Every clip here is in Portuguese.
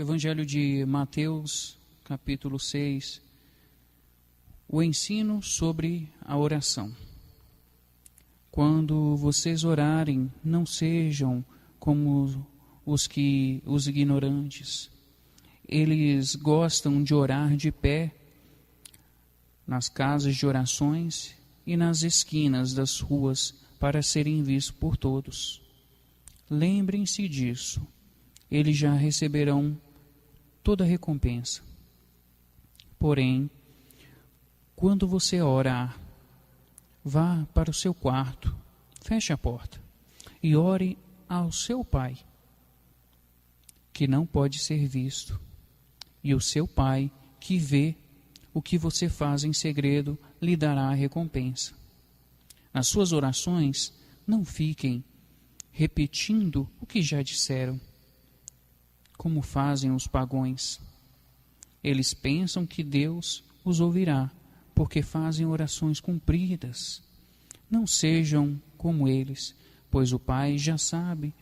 Evangelho de Mateus, capítulo 6, o ensino sobre a oração. Quando vocês orarem, não sejam como os ignorantes. Eles gostam de orar de pé nas casas de orações e nas esquinas das ruas para serem vistos por todos. Lembrem-se disso. Eles já receberão toda a recompensa. Porém, quando você orar, vá para o seu quarto, feche a porta e ore ao seu Pai, que não pode ser visto, e o seu Pai, que vê o que você faz em segredo, lhe dará a recompensa. Nas suas orações, não fiquem repetindo o que já disseram, como fazem os pagãos. Eles pensam que Deus os ouvirá, porque fazem orações compridas. Não sejam como eles, pois o Pai já sabe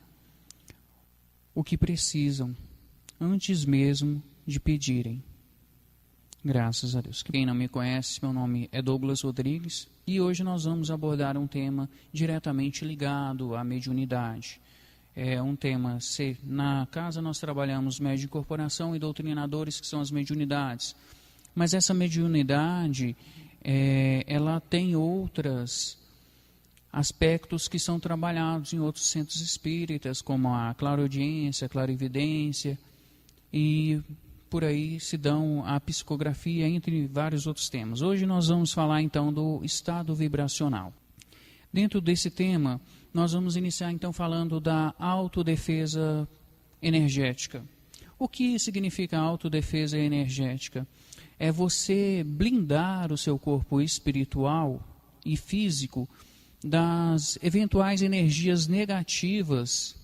o que precisam, antes mesmo de pedirem. Graças a Deus. Quem não me conhece, meu nome é Douglas Rodrigues e hoje nós vamos abordar um tema diretamente ligado à mediunidade. É um tema, na casa nós trabalhamos médium de incorporação e doutrinadores, que são as mediunidades. Mas essa mediunidade, ela tem outros aspectos que são trabalhados em outros centros espíritas, como a clareaudiência, a clarividência, e por aí se dão a psicografia, entre vários outros temas. Hoje nós vamos falar então do estado vibracional. Dentro desse tema, nós vamos iniciar então falando da autodefesa energética. O que significa autodefesa energética? É você blindar o seu corpo espiritual e físico das eventuais energias negativas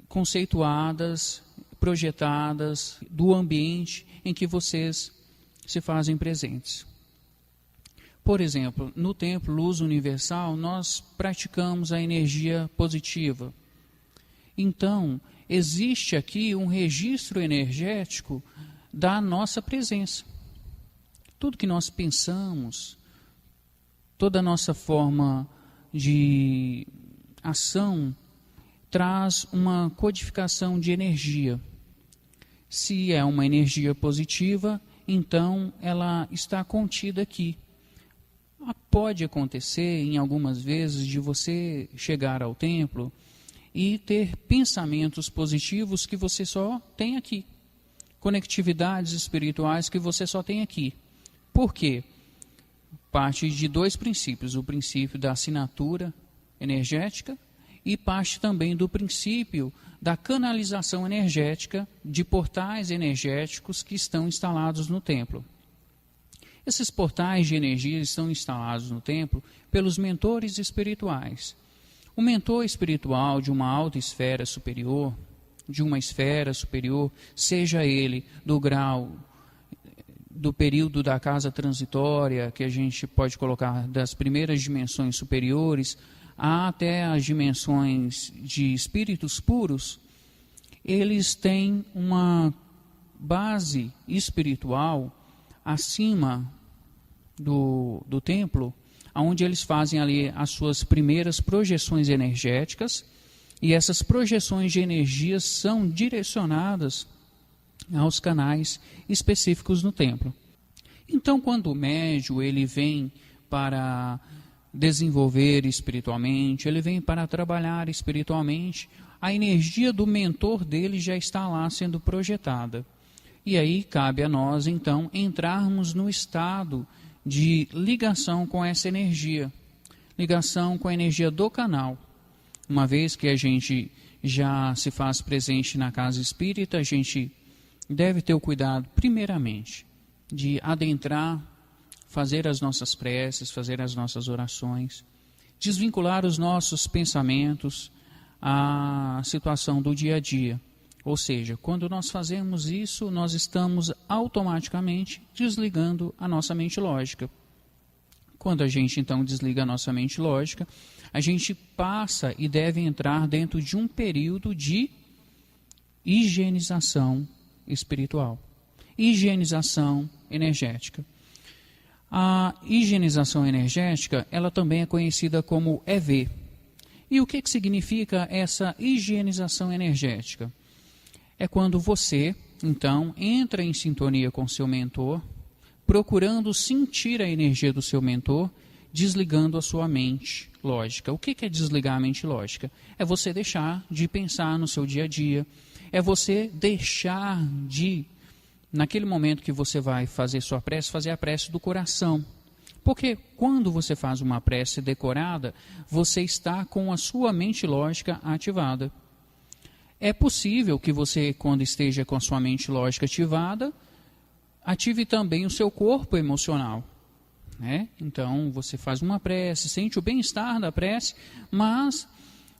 conceituadas, projetadas do ambiente em que vocês se fazem presentes. Por exemplo, no Templo Luz Universal, nós praticamos a energia positiva. Então, existe aqui um registro energético da nossa presença. Tudo que nós pensamos, toda a nossa forma de ação, traz uma codificação de energia. Se é uma energia positiva, então ela está contida aqui. Pode acontecer, em algumas vezes, de você chegar ao templo e ter pensamentos positivos que você só tem aqui. Conectividades espirituais que você só tem aqui. Por quê? Parte de dois princípios. O princípio da assinatura energética e parte também do princípio da canalização energética de portais energéticos que estão instalados no templo. Esses portais de energia estão instalados no templo pelos mentores espirituais. O mentor espiritual de uma alta esfera superior, de uma esfera superior, seja ele do grau, do período da casa transitória, que a gente pode colocar das primeiras dimensões superiores, até as dimensões de espíritos puros, eles têm uma base espiritual acima do templo, onde eles fazem ali as suas primeiras projeções energéticas, e essas projeções de energias são direcionadas aos canais específicos no templo. Então, quando o médium ele vem para desenvolver espiritualmente, ele vem para trabalhar espiritualmente, a energia do mentor dele já está lá sendo projetada. E aí cabe a nós, então, entrarmos no estado de ligação com essa energia, ligação com a energia do canal. Uma vez que a gente já se faz presente na casa espírita, a gente deve ter o cuidado, primeiramente, de adentrar, fazer as nossas preces, fazer as nossas orações, desvincular os nossos pensamentos à situação do dia a dia. Ou seja, quando nós fazemos isso, nós estamos automaticamente desligando a nossa mente lógica. Quando a gente então desliga a nossa mente lógica, a gente passa e deve entrar dentro de um período de higienização espiritual, higienização energética. A higienização energética, ela também é conhecida como EV. E o que significa essa higienização energética? É quando você, então, entra em sintonia com seu mentor, procurando sentir a energia do seu mentor, desligando a sua mente lógica. O que é desligar a mente lógica? É você deixar de pensar no seu dia a dia, é você deixar de, naquele momento que você vai fazer sua prece, fazer a prece do coração. Porque quando você faz uma prece decorada, você está com a sua mente lógica ativada. É possível que você, quando esteja com a sua mente lógica ativada, ative também o seu corpo emocional. Né? Então, você faz uma prece, sente o bem-estar da prece, mas,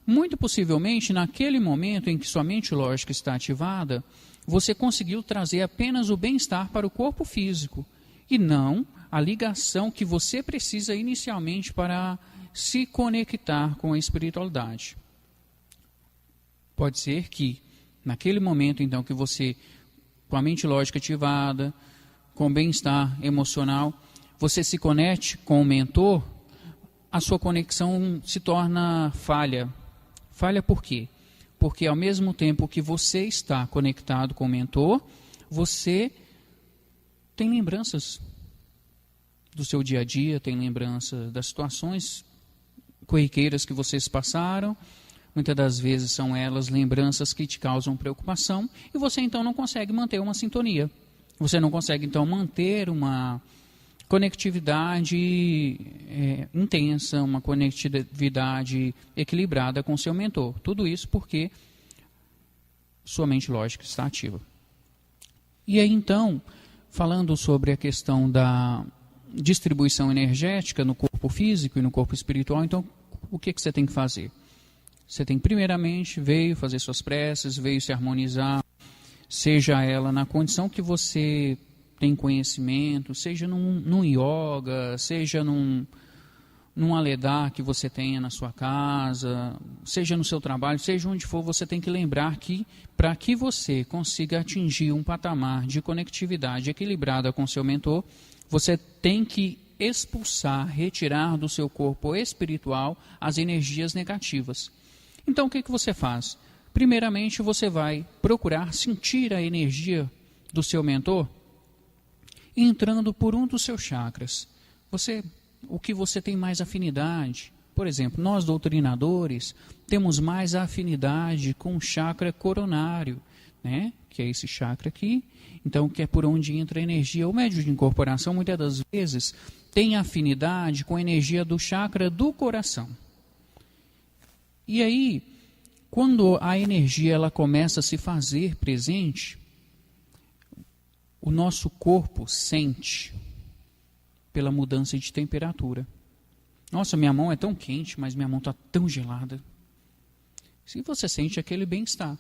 muito possivelmente, naquele momento em que sua mente lógica está ativada, você conseguiu trazer apenas o bem-estar para o corpo físico, e não a ligação que você precisa inicialmente para se conectar com a espiritualidade. Pode ser que, naquele momento, então, que você, com a mente lógica ativada, com bem-estar emocional, você se conecte com o mentor, a sua conexão se torna falha. Falha por quê? Porque ao mesmo tempo que você está conectado com o mentor, você tem lembranças do seu dia a dia, tem lembrança das situações corriqueiras que vocês passaram. Muitas das vezes são elas lembranças que te causam preocupação e você então não consegue manter uma sintonia. Você não consegue então manter uma conectividade intensa, uma conectividade equilibrada com seu mentor. Tudo isso porque sua mente lógica está ativa. E aí então, falando sobre a questão da distribuição energética no corpo físico e no corpo espiritual, então o que você tem que fazer? Você tem primeiramente, veio fazer suas preces, veio se harmonizar, seja ela na condição que você tem conhecimento, seja num yoga, seja num aledar que você tenha na sua casa, seja no seu trabalho, seja onde for, você tem que lembrar que para que você consiga atingir um patamar de conectividade equilibrada com seu mentor, você tem que expulsar, retirar do seu corpo espiritual as energias negativas. Então, o que você faz? Primeiramente, você vai procurar sentir a energia do seu mentor entrando por um dos seus chakras. O que você tem mais afinidade. Por exemplo, nós doutrinadores temos mais afinidade com o chakra coronário, né? Que é esse chakra aqui. Então, que é por onde entra a energia. O médium de incorporação, muitas das vezes, tem afinidade com a energia do chakra do coração. E aí, quando a energia ela começa a se fazer presente, o nosso corpo sente pela mudança de temperatura. Nossa, minha mão é tão quente, mas minha mão está tão gelada. Se você sente aquele bem-estar.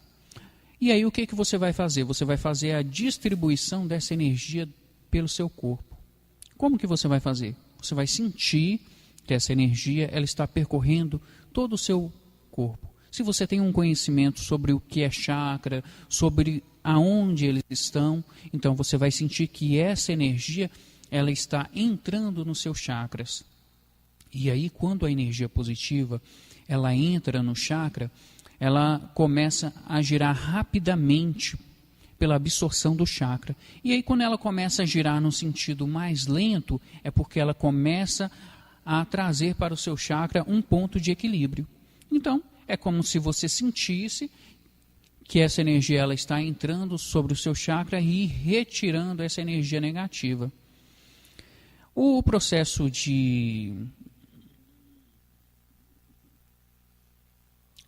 E aí o que você vai fazer? Você vai fazer a distribuição dessa energia pelo seu corpo. Como que você vai fazer? Você vai sentir que essa energia ela está percorrendo todo o seu corpo. Se você tem um conhecimento sobre o que é chakra, sobre aonde eles estão, então você vai sentir que essa energia ela está entrando nos seus chakras. E aí, quando a energia positiva ela entra no chakra, ela começa a girar rapidamente pela absorção do chakra. E aí, quando ela começa a girar no sentido mais lento, é porque ela começa a trazer para o seu chakra um ponto de equilíbrio. Então, é como se você sentisse que essa energia ela está entrando sobre o seu chakra e retirando essa energia negativa. O processo de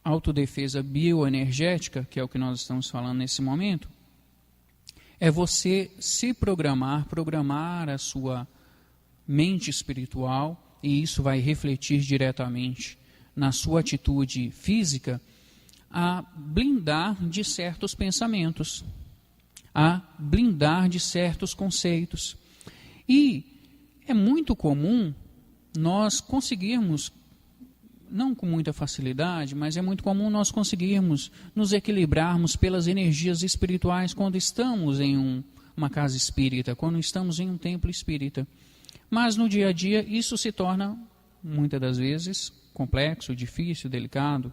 autodefesa bioenergética, que é o que nós estamos falando nesse momento, é você se programar a sua mente espiritual, e isso vai refletir diretamente na sua atitude física, a blindar de certos pensamentos, a blindar de certos conceitos. E é muito comum nós conseguirmos não com muita facilidade, mas é muito comum nós conseguirmos nos equilibrarmos pelas energias espirituais quando estamos em uma casa espírita, quando estamos em um templo espírita. Mas no dia a dia isso se torna, muitas das vezes, complexo, difícil, delicado.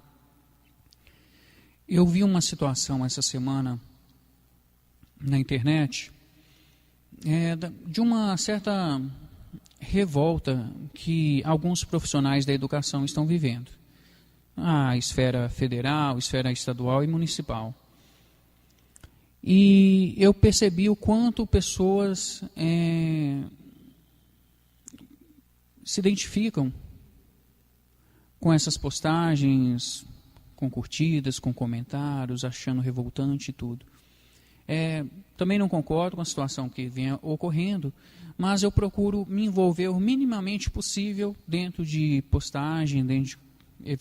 Eu vi uma situação essa semana na internet, de uma certa revolta que alguns profissionais da educação estão vivendo. A esfera federal, esfera estadual e municipal. E eu percebi o quanto pessoas se identificam com essas postagens, com curtidas, com comentários, achando revoltante e tudo. Também não concordo com a situação que vem ocorrendo, mas eu procuro me envolver o minimamente possível dentro de postagem, dentro de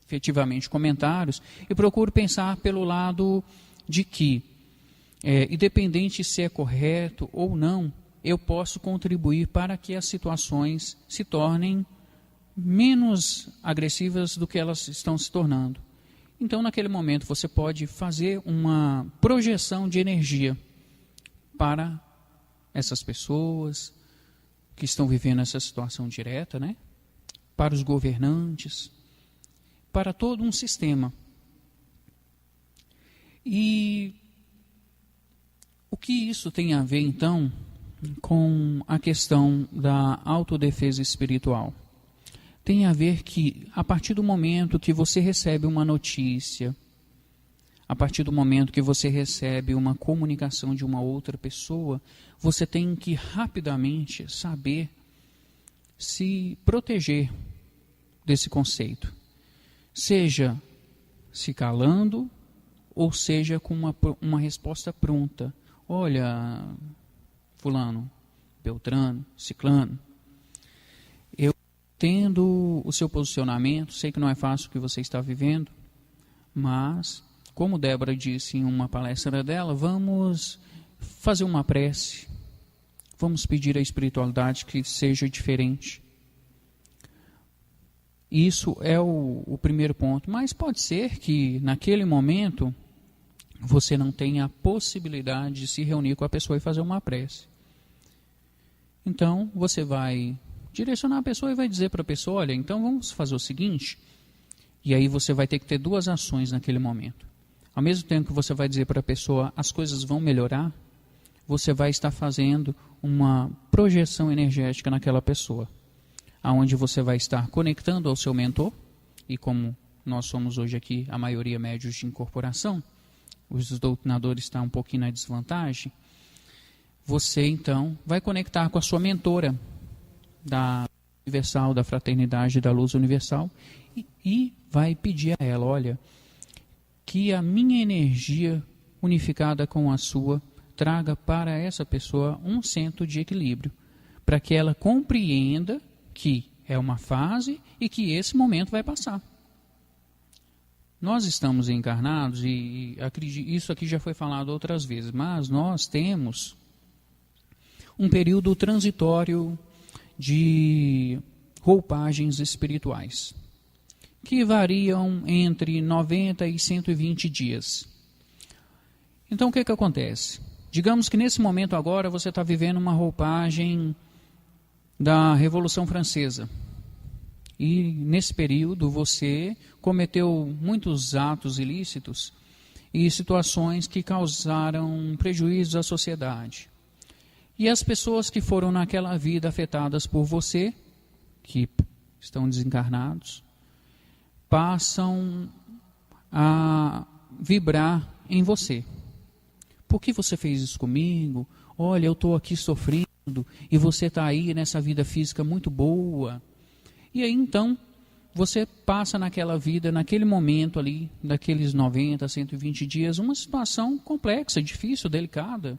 efetivamente comentários, e procuro pensar pelo lado de que, independente se é correto ou não, eu posso contribuir para que as situações se tornem menos agressivas do que elas estão se tornando. Então, naquele momento, você pode fazer uma projeção de energia para essas pessoas que estão vivendo essa situação direta, né? Para os governantes, para todo um sistema. E o que isso tem a ver, então, com a questão da autodefesa espiritual? Tem a ver que, a partir do momento que você recebe uma notícia, a partir do momento que você recebe uma comunicação de uma outra pessoa, você tem que rapidamente saber se proteger desse conceito. Seja se calando, ou seja com uma resposta pronta. Olha, fulano, beltrano, ciclano, eu entendo o seu posicionamento, sei que não é fácil o que você está vivendo, mas, como Débora disse em uma palestra dela, vamos fazer uma prece, vamos pedir à espiritualidade que seja diferente. Isso é o primeiro ponto, mas pode ser que naquele momento você não tenha a possibilidade de se reunir com a pessoa e fazer uma prece. Então você vai direcionar a pessoa e vai dizer para a pessoa, olha, então vamos fazer o seguinte, e aí você vai ter que ter duas ações naquele momento. Ao mesmo tempo que você vai dizer para a pessoa, as coisas vão melhorar, você vai estar fazendo uma projeção energética naquela pessoa, aonde você vai estar conectando ao seu mentor, e como nós somos hoje aqui, a maioria médios de incorporação, os doutrinadores estão um pouquinho na desvantagem, você então vai conectar com a sua mentora da Universal, da Fraternidade da Luz Universal, e vai pedir a ela, olha, que a minha energia unificada com a sua traga para essa pessoa um centro de equilíbrio, para que ela compreenda que é uma fase e que esse momento vai passar. Nós estamos encarnados, e isso aqui já foi falado outras vezes, mas nós temos um período transitório de roupagens espirituais, que variam entre 90 e 120 dias. Então o que acontece? Digamos que nesse momento agora você está vivendo uma roupagem da Revolução Francesa. E nesse período você cometeu muitos atos ilícitos e situações que causaram prejuízos à sociedade. E as pessoas que foram naquela vida afetadas por você, que estão desencarnados, passam a vibrar em você. Por que você fez isso comigo? Olha, eu estou aqui sofrendo e você está aí nessa vida física muito boa. E aí então, você passa naquela vida, naquele momento ali, daqueles 90, 120 dias, uma situação complexa, difícil, delicada,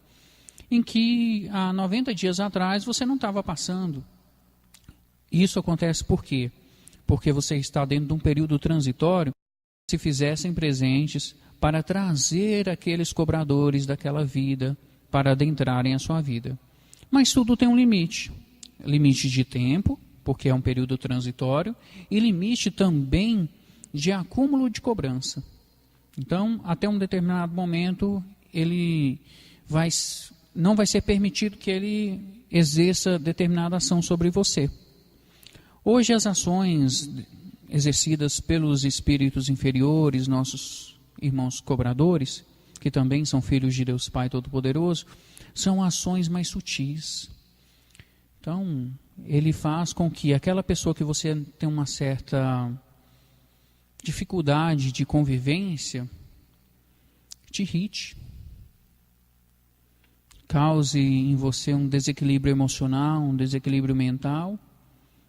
em que há 90 dias atrás você não estava passando. Isso acontece por quê? Porque você está dentro de um período transitório, se fizessem presentes para trazer aqueles cobradores daquela vida para adentrarem a sua vida. Mas tudo tem um limite. Limite de tempo, porque é um período transitório, e limite também de acúmulo de cobrança. Então, até um determinado momento, não vai ser permitido que ele exerça determinada ação sobre você. Hoje, as ações exercidas pelos espíritos inferiores, nossos irmãos cobradores, que também são filhos de Deus Pai Todo-Poderoso, são ações mais sutis. Então, ele faz com que aquela pessoa que você tem uma certa dificuldade de convivência te irrite, cause em você um desequilíbrio emocional, um desequilíbrio mental,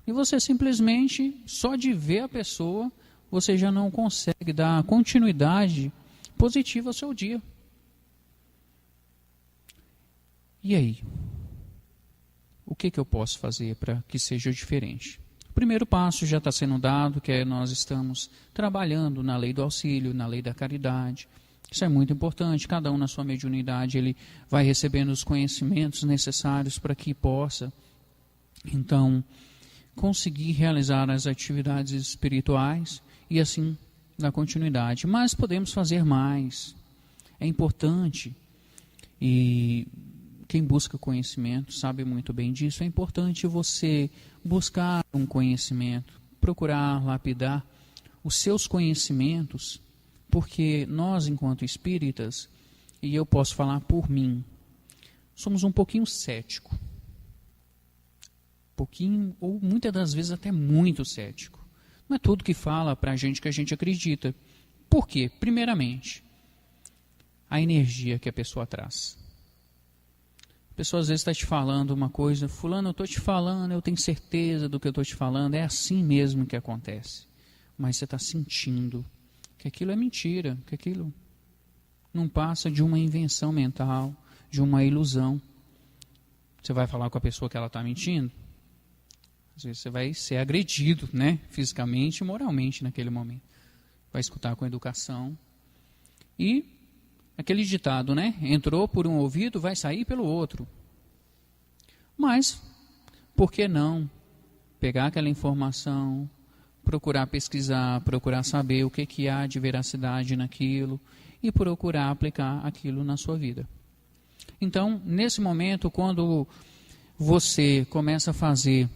e você simplesmente, só de ver a pessoa, você já não consegue dar continuidade positiva ao seu dia. E aí? O que eu posso fazer para que seja diferente? O primeiro passo já está sendo dado, que é nós estamos trabalhando na lei do auxílio, na lei da caridade. Isso é muito importante, cada um na sua mediunidade, ele vai recebendo os conhecimentos necessários para que possa, então, conseguir realizar as atividades espirituais e assim dar continuidade. Mas podemos fazer mais. É importante, e quem busca conhecimento sabe muito bem disso, é importante você buscar um conhecimento, procurar lapidar os seus conhecimentos, porque nós, enquanto espíritas, e eu posso falar por mim, somos um pouquinho cético. Pouquinho, ou muitas das vezes até muito cético. Não é tudo que fala para a gente que a gente acredita. Por quê? Primeiramente, a energia que a pessoa traz. A pessoa às vezes está te falando uma coisa, fulano, eu estou te falando, eu tenho certeza do que eu estou te falando, é assim mesmo que acontece. Mas você está sentindo que aquilo é mentira, que aquilo não passa de uma invenção mental, de uma ilusão. Você vai falar com a pessoa que ela está mentindo? Às vezes você vai ser agredido, né, fisicamente e moralmente naquele momento. Vai escutar com educação. E aquele ditado, né, entrou por um ouvido, vai sair pelo outro. Mas, por que não pegar aquela informação, procurar pesquisar, procurar saber o que há de veracidade naquilo e procurar aplicar aquilo na sua vida? Então, nesse momento, quando você começa a fazer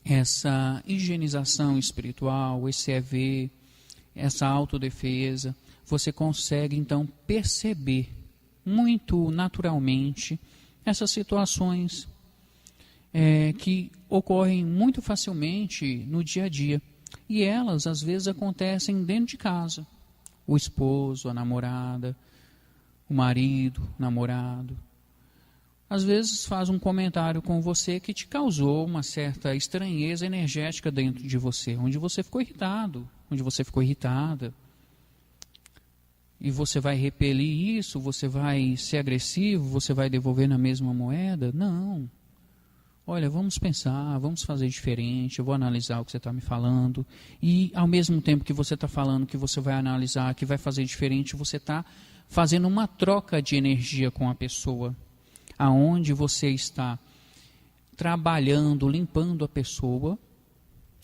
essa higienização espiritual, esse EV, essa autodefesa, você consegue então perceber muito naturalmente essas situações que ocorrem muito facilmente no dia a dia. E elas às vezes acontecem dentro de casa. O esposo, a namorada, o marido, o namorado, às vezes faz um comentário com você que te causou uma certa estranheza energética dentro de você, onde você ficou irritado, onde você ficou irritada. E você vai repelir isso, você vai ser agressivo, você vai devolver na mesma moeda? Não. Olha, vamos pensar, vamos fazer diferente, eu vou analisar o que você está me falando. E ao mesmo tempo que você está falando que você vai analisar, que vai fazer diferente, você está fazendo uma troca de energia com a pessoa, aonde você está trabalhando, limpando a pessoa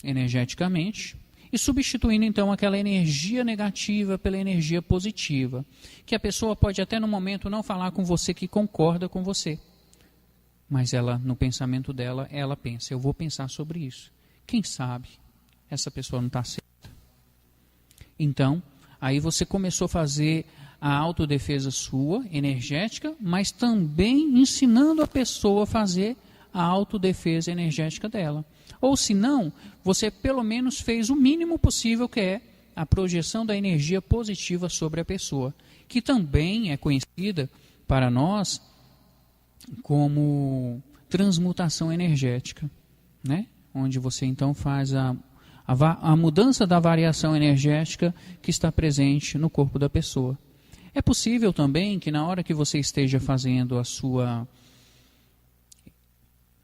energeticamente e substituindo então aquela energia negativa pela energia positiva, que a pessoa pode até no momento não falar com você que concorda com você, mas ela, no pensamento dela, ela pensa, eu vou pensar sobre isso. Quem sabe essa pessoa não está certa? Então, aí você começou a fazer a autodefesa sua, energética, mas também ensinando a pessoa a fazer a autodefesa energética dela. Ou se não, você pelo menos fez o mínimo possível, que é a projeção da energia positiva sobre a pessoa, que também é conhecida para nós como transmutação energética, né? Onde você então faz a mudança da variação energética que está presente no corpo da pessoa. É possível também que na hora que você esteja fazendo a sua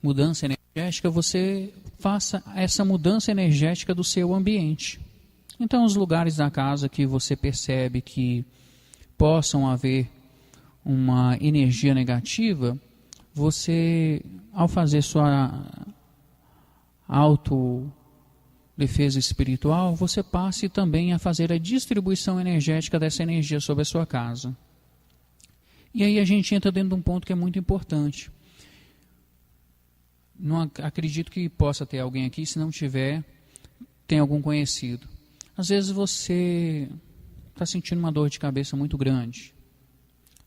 mudança energética, você faça essa mudança energética do seu ambiente. Então, os lugares da casa que você percebe que possam haver uma energia negativa, você, ao fazer autodefesa espiritual, você passe também a fazer a distribuição energética dessa energia sobre a sua casa. E aí a gente entra dentro de um ponto que é muito importante. Não acredito que possa ter alguém aqui, se não tiver, tem algum conhecido. Às vezes você está sentindo uma dor de cabeça muito grande.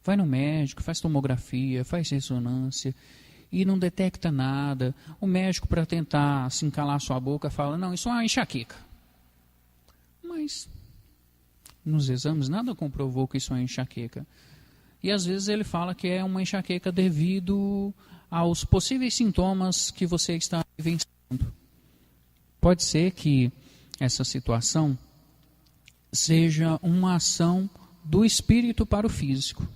Vai no médico, faz tomografia, faz ressonância e não detecta nada. O médico, para tentar assim, calar sua boca, fala, não, isso é uma enxaqueca. Mas nos exames nada comprovou que isso é uma enxaqueca. E às vezes ele fala que é uma enxaqueca devido aos possíveis sintomas que você está vivenciando. Pode ser que essa situação seja uma ação do espírito para o físico.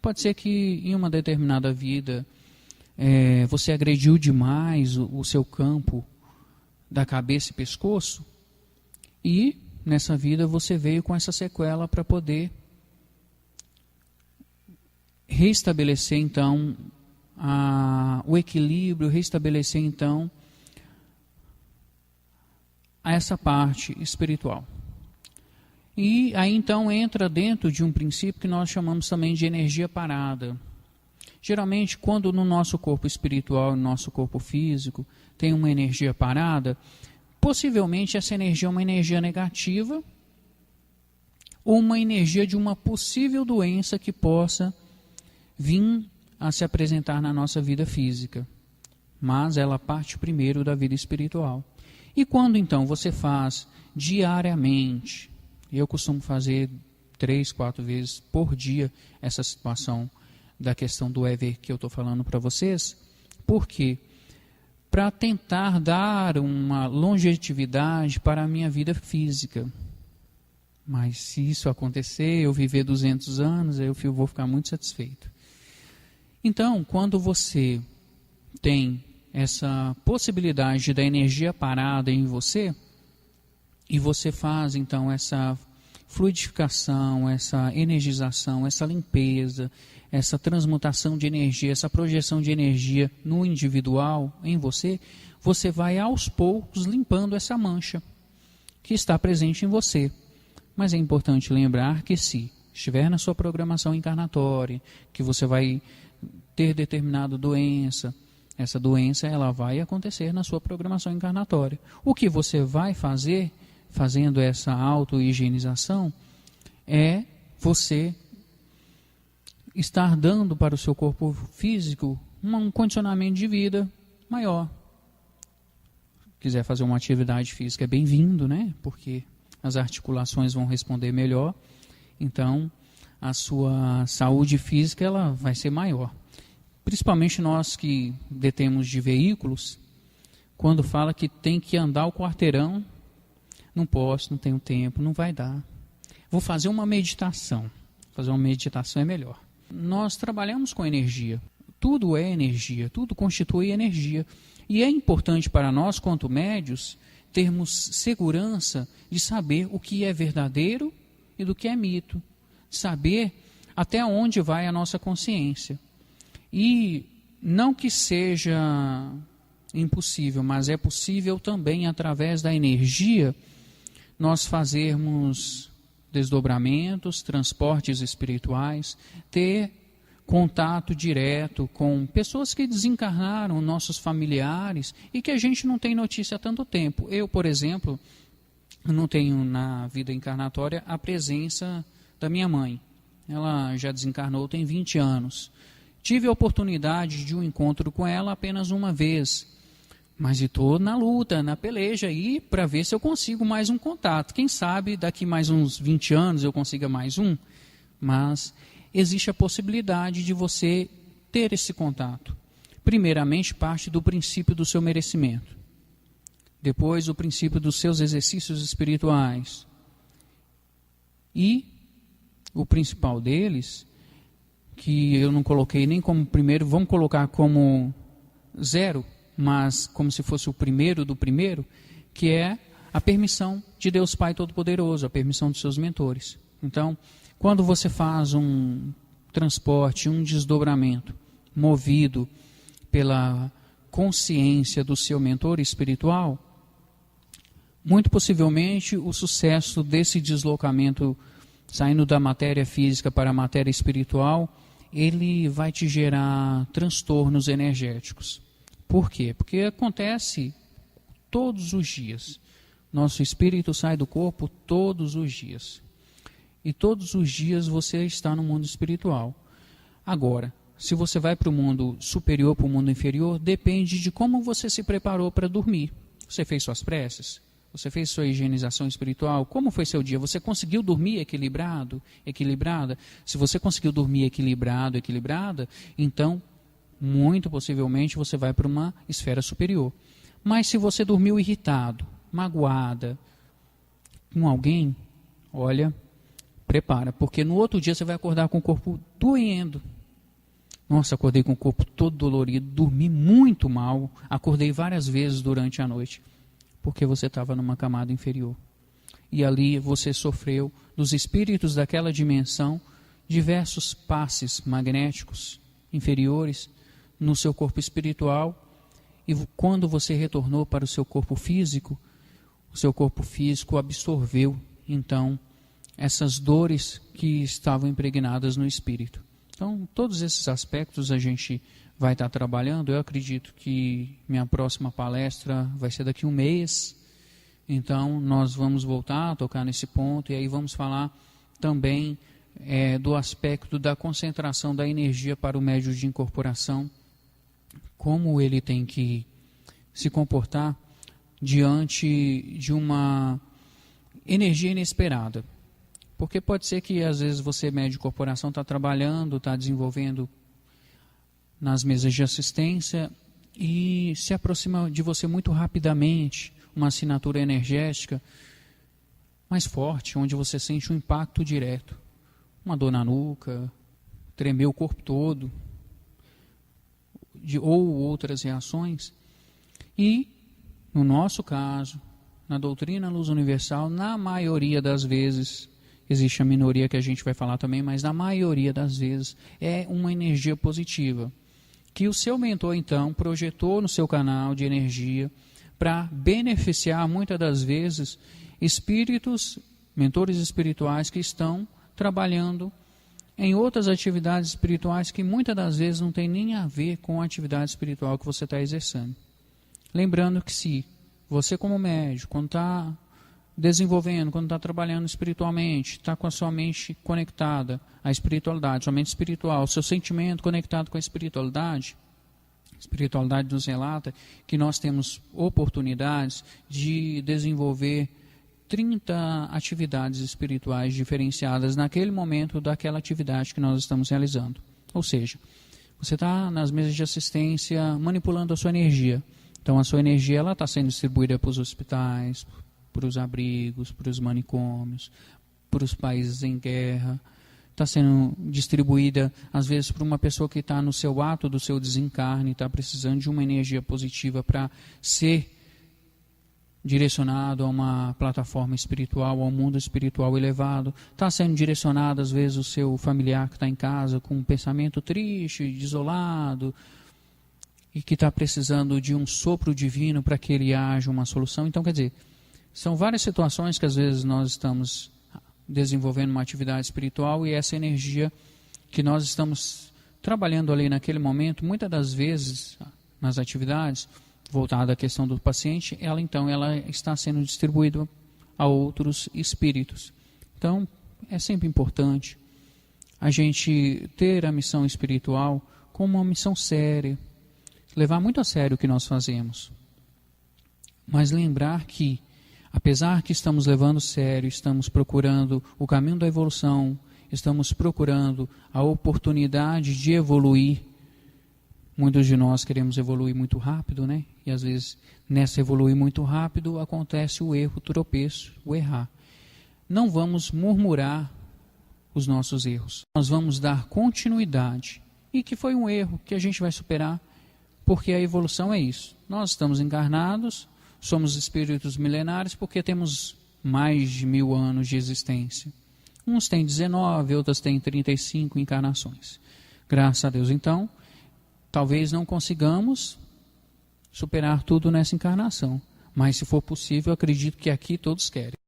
Pode ser que em uma determinada vida você agrediu demais o seu campo da cabeça e pescoço e nessa vida você veio com essa sequela para poder restabelecer então o equilíbrio, restabelecer então essa parte espiritual. E aí então entra dentro de um princípio que nós chamamos também de energia parada. Geralmente quando no nosso corpo espiritual, no nosso corpo físico, tem uma energia parada, possivelmente essa energia é uma energia negativa ou uma energia de uma possível doença que possa vir a se apresentar na nossa vida física, mas ela parte primeiro da vida espiritual. E quando então você faz diariamente, eu costumo fazer 3, 4 vezes por dia essa situação da questão do EVER que eu estou falando para vocês, porque para tentar dar uma longevidade para a minha vida física. Mas se isso acontecer, eu viver 200 anos, eu vou ficar muito satisfeito. Então, quando você tem essa possibilidade da energia parada em você, e você faz então essa fluidificação, essa energização, essa limpeza, essa transmutação de energia, essa projeção de energia no individual, em você, você vai aos poucos limpando essa mancha que está presente em você. Mas é importante lembrar que se estiver na sua programação encarnatória, que você vai ter determinada doença, essa doença ela vai acontecer na sua programação encarnatória. O que você vai fazer, fazendo essa auto-higienização, é você estar dando para o seu corpo físico um condicionamento de vida maior. Quiser fazer uma atividade física é bem-vindo, né? Porque as articulações vão responder melhor, então a sua saúde física ela vai ser maior. Principalmente nós que detemos de veículos, quando fala que tem que andar o quarteirão, não posso, não tenho tempo, não vai dar. Vou fazer uma meditação. Fazer uma meditação é melhor. Nós trabalhamos com energia. Tudo é energia, tudo constitui energia. E é importante para nós, quanto médios, termos segurança de saber o que é verdadeiro e do que é mito. Saber até onde vai a nossa consciência. E não que seja impossível, mas é possível também, através da energia, nós fazermos desdobramentos, transportes espirituais, ter contato direto com pessoas que desencarnaram, nossos familiares, e que a gente não tem notícia há tanto tempo. Eu, por exemplo, não tenho na vida encarnatória a presença da minha mãe. Ela já desencarnou tem 20 anos. Tive a oportunidade de um encontro com ela apenas uma vez, mas estou na luta, na peleja aí para ver se eu consigo mais um contato. Quem sabe daqui mais uns 20 anos eu consiga mais um, mas existe a possibilidade de você ter esse contato. Primeiramente, parte do princípio do seu merecimento. Depois, o princípio dos seus exercícios espirituais. E o principal deles, que eu não coloquei nem como primeiro, vamos colocar como 0, mas como se fosse o primeiro do primeiro, que é a permissão de Deus Pai Todo-Poderoso, a permissão dos seus mentores. Então, quando você faz um transporte, um desdobramento, movido pela consciência do seu mentor espiritual, muito possivelmente o sucesso desse deslocamento saindo da matéria física para a matéria espiritual, ele vai te gerar transtornos energéticos. Por quê? Porque acontece todos os dias. Nosso espírito sai do corpo todos os dias. E todos os dias você está no mundo espiritual. Agora, se você vai para o mundo superior, para o mundo inferior, depende de como você se preparou para dormir. Você fez suas preces? Você fez sua higienização espiritual? Como foi seu dia? Você conseguiu dormir equilibrado, equilibrada? Se você conseguiu dormir equilibrado, equilibrada, então, muito possivelmente, você vai para uma esfera superior. Mas se você dormiu irritado, magoada com alguém, olha, prepara, porque no outro dia você vai acordar com o corpo doendo. Nossa, acordei com o corpo todo dolorido, dormi muito mal, acordei várias vezes durante a noite. Porque você estava numa camada inferior. E ali você sofreu dos espíritos daquela dimensão diversos passes magnéticos inferiores no seu corpo espiritual. E quando você retornou para o seu corpo físico absorveu, então, essas dores que estavam impregnadas no espírito. Então, todos esses aspectos a gente vai estar trabalhando. Eu acredito que minha próxima palestra vai ser daqui a um mês. Então, nós vamos voltar a tocar nesse ponto e aí vamos falar também do aspecto da concentração da energia para o médium de incorporação, como ele tem que se comportar diante de uma energia inesperada. Porque pode ser que às vezes você, médium de corporação, está trabalhando, está desenvolvendo nas mesas de assistência e se aproxima de você muito rapidamente uma assinatura energética mais forte, onde você sente um impacto direto, uma dor na nuca, tremer o corpo todo, ou outras reações. E, no nosso caso, na doutrina Luz Universal, na maioria das vezes, existe a minoria que a gente vai falar também, mas na maioria das vezes é uma energia positiva, que o seu mentor, então, projetou no seu canal de energia para beneficiar, muitas das vezes, espíritos, mentores espirituais que estão trabalhando em outras atividades espirituais que muitas das vezes não tem nem a ver com a atividade espiritual que você está exercendo. Lembrando que se você como médium, quando está desenvolvendo, quando está trabalhando espiritualmente, está com a sua mente conectada à espiritualidade, sua mente espiritual, seu sentimento conectado com a espiritualidade nos relata que nós temos oportunidades de desenvolver 30 atividades espirituais diferenciadas naquele momento daquela atividade que nós estamos realizando. Ou seja, você está nas mesas de assistência manipulando a sua energia. Então a sua energia está sendo distribuída para os hospitais, para os abrigos, para os manicômios, para os países em guerra. Está sendo distribuída, às vezes, para uma pessoa que está no seu ato do seu desencarne, está precisando de uma energia positiva para ser direcionado a uma plataforma espiritual, ao mundo espiritual elevado. Está sendo direcionado, às vezes, o seu familiar que está em casa com um pensamento triste, isolado, e que está precisando de um sopro divino para que ele haja uma solução. Então, quer dizer, são várias situações que, às vezes, nós estamos desenvolvendo uma atividade espiritual e essa energia que nós estamos trabalhando ali naquele momento, muitas das vezes, nas atividades, voltada à questão do paciente, ela está sendo distribuída a outros espíritos. Então, é sempre importante a gente ter a missão espiritual como uma missão séria, levar muito a sério o que nós fazemos, mas lembrar que, apesar que estamos levando a sério, estamos procurando o caminho da evolução, estamos procurando a oportunidade de evoluir. Muitos de nós queremos evoluir muito rápido, né? E às vezes, nessa evoluir muito rápido, acontece o erro, o tropeço, o errar. Não vamos murmurar os nossos erros. Nós vamos dar continuidade. E que foi um erro que a gente vai superar, porque a evolução é isso. Nós estamos encarnados, somos espíritos milenares porque temos mais de 1000 anos de existência. Uns têm 19, outros têm 35 encarnações. Graças a Deus, então, talvez não consigamos superar tudo nessa encarnação. Mas, se for possível, eu acredito que aqui todos querem.